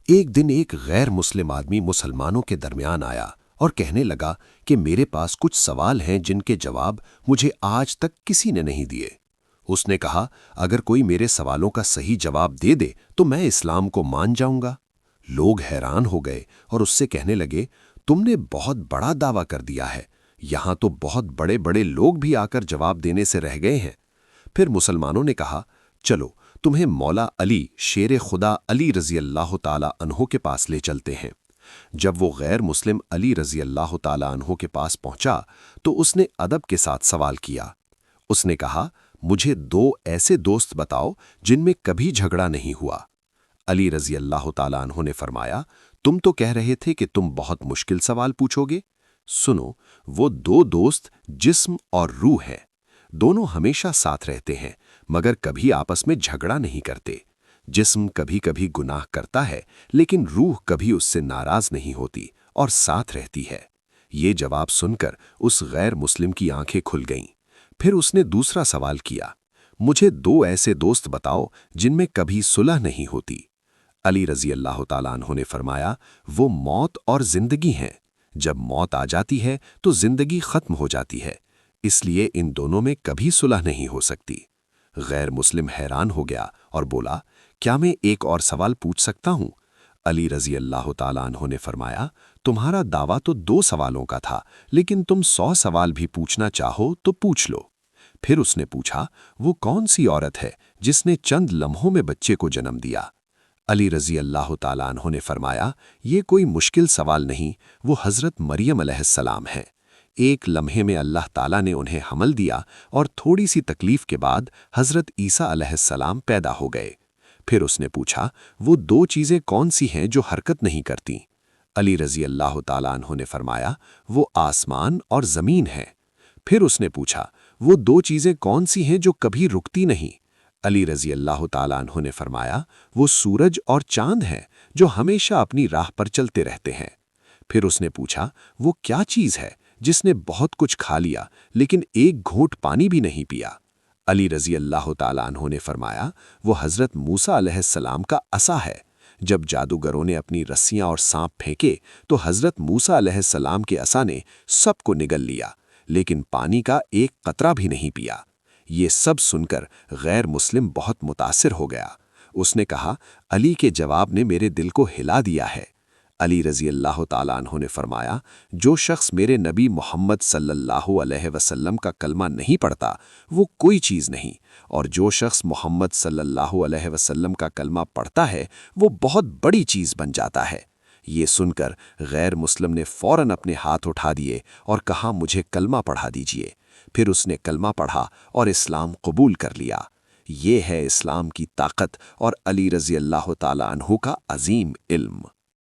ایک دن ایک غیر مسلم آدمی مسلمانوں کے درمیان آیا اور کہنے لگا کہ میرے پاس کچھ سوال ہیں جن کے جواب مجھے آج تک کسی نے نہیں دیے۔ اس نے کہا، اگر کوئی میرے سوالوں کا صحیح جواب دے دے تو میں اسلام کو مان جاؤں گا۔ لوگ حیران ہو گئے اور اس سے کہنے لگے، تم نے بہت بڑا دعویٰ کر دیا ہے، یہاں تو بہت بڑے بڑے لوگ بھی آ کر جواب دینے سے رہ گئے ہیں۔ پھر مسلمانوں نے کہا، چلو تمہیں مولا علی شیر خدا علی رضی اللہ تعالی عنہ کے پاس لے چلتے ہیں۔ جب وہ غیر مسلم علی رضی اللہ تعالی عنہ کے پاس پہنچا تو اس نے ادب کے ساتھ سوال کیا۔ اس نے کہا، مجھے دو ایسے دوست بتاؤ جن میں کبھی جھگڑا نہیں ہوا۔ علی رضی اللہ تعالی عنہ نے فرمایا، تم تو کہہ رہے تھے کہ تم بہت مشکل سوال پوچھو گے۔ سنو، وہ دو دوست جسم اور روح ہیں، دونوں ہمیشہ ساتھ رہتے ہیں مگر کبھی آپس میں جھگڑا نہیں کرتے۔ جسم کبھی کبھی گناہ کرتا ہے لیکن روح کبھی اس سے ناراض نہیں ہوتی اور ساتھ رہتی ہے۔ یہ جواب سن کر اس غیر مسلم کی آنکھیں کھل گئیں۔ پھر اس نے دوسرا سوال کیا، مجھے دو ایسے دوست بتاؤ جن میں کبھی صلح نہیں ہوتی۔ علی رضی اللہ تعالیٰ عنہ نے فرمایا، وہ موت اور زندگی ہیں۔ جب موت آ جاتی ہے تو زندگی ختم ہو جاتی ہے، اس لیے ان دونوں میں کبھی صلح نہیں ہو سکتی۔ غیر مسلم حیران ہو گیا اور بولا، کیا میں ایک اور سوال پوچھ سکتا ہوں؟ علی رضی اللہ تعالیٰ عنہ نے فرمایا، تمہارا دعویٰ تو 2 سوالوں کا تھا، لیکن تم 100 سوال بھی پوچھنا چاہو تو پوچھ لو۔ پھر اس نے پوچھا، وہ کون سی عورت ہے جس نے چند لمحوں میں بچے کو جنم دیا؟ علی رضی اللہ تعالیٰ عنہ نے فرمایا، یہ کوئی مشکل سوال نہیں، وہ حضرت مریم علیہ السلام ہے۔ ایک لمحے میں اللہ تعالیٰ نے انہیں حمل دیا اور تھوڑی سی تکلیف کے بعد حضرت عیسیٰ علیہ السلام پیدا ہو گئے۔ پھر اس نے پوچھا، وہ 2 چیزیں کون سی ہیں جو حرکت نہیں کرتی؟ علی رضی اللہ تعالیٰ عنہ نے فرمایا، وہ آسمان اور زمین ہے۔ پھر اس نے پوچھا، وہ 2 چیزیں کون سی ہیں جو کبھی رکتی نہیں؟ علی رضی اللہ تعالیٰ عنہ نے فرمایا، وہ سورج اور چاند ہیں جو ہمیشہ اپنی راہ پر چلتے رہتے ہیں۔ پھر اس نے پوچھا، وہ کیا چیز ہے جس نے بہت کچھ کھا لیا لیکن ایک گھونٹ پانی بھی نہیں پیا؟ علی رضی اللہ تعالیٰ عنہ نے فرمایا، وہ حضرت موسیٰ علیہ السلام کا عصا ہے۔ جب جادوگروں نے اپنی رسیاں اور سانپ پھینکے تو حضرت موسیٰ علیہ السلام کے عصا نے سب کو نگل لیا لیکن پانی کا ایک قطرہ بھی نہیں پیا۔ یہ سب سن کر غیر مسلم بہت متاثر ہو گیا۔ اس نے کہا، علی کے جواب نے میرے دل کو ہلا دیا ہے۔ علی رضی اللہ تعالیٰ عنہ نے فرمایا، جو شخص میرے نبی محمد صلی اللہ علیہ وسلم کا کلمہ نہیں پڑھتا وہ کوئی چیز نہیں، اور جو شخص محمد صلی اللہ علیہ وسلم کا کلمہ پڑھتا ہے وہ بہت بڑی چیز بن جاتا ہے۔ یہ سن کر غیر مسلم نے فوراً اپنے ہاتھ اٹھا دیے اور کہا، مجھے کلمہ پڑھا دیجیے۔ پھر اس نے کلمہ پڑھا اور اسلام قبول کر لیا۔ یہ ہے اسلام کی طاقت اور علی رضی اللہ تعالیٰ عنہ کا عظیم علم۔